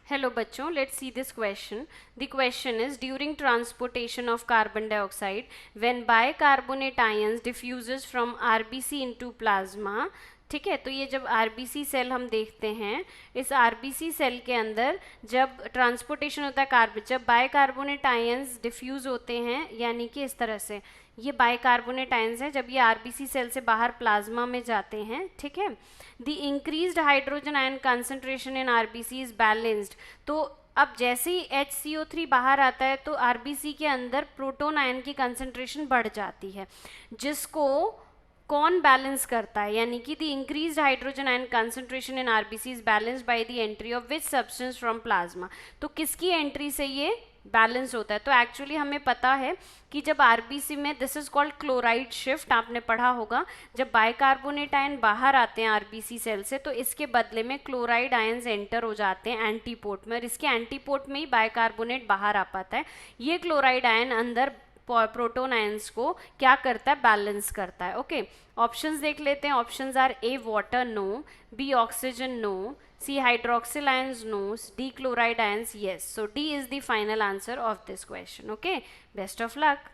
Hello बच्चों, let's see this question. The question is during transportation of carbon dioxide, when bicarbonate ions diffuses from RBC into plasma, ठीक है, तो ये जब RBC cell हम देखते हैं, इस आरबीसी सेल के अंदर जब ट्रांसपोर्टेशन होता है कार्बन, जब बाइकार्बोनेट आयंस डिफ्यूज होते हैं, यानी कि इस तरह से ये बाइकार्बोनेट आयंस है, जब ये आरबीसी सेल से बाहर प्लाज्मा में जाते हैं, ठीक है, the increased hydrogen ion concentration in RBC is balanced. तो अब जैसे ही HCO3 बाहर आता है तो आरबीसी के अंदर प्रोटॉन आयन की कंसंट्रेशन बढ़ जाती है, जिसको कौन बैलेंस करता है, यानी कि the increased hydrogen ion concentration in RBC is balanced by the entry of which substance from plasma. तो किसकी एंट्री से ये बैलेंस होता है? तो एक्चुअली हमें पता है कि जब आरबीसी में, this is called chloride shift, आपने पढ़ा होगा, जब बाइकार्बोनेट आयन बाहर आते हैं आरबीसी सेल से तो इसके बदले में क्लोराइड आयंस एंटर हो जाते हैं एंटीपोर्ट में, और इसके एंटीपोर्ट में ही बाइकार्बोनेट बाहर आ पाता है। ये क्लोराइड आयन अंदर प्रोटोन आयंस को क्या करता है? बैलेंस करता है। ओके, ऑप्शंस देख लेते हैं। Options are A water no, B oxygen no, C hydroxyl ions no, D chloride ions yes. So D is the final answer of this question. Okay, best of luck.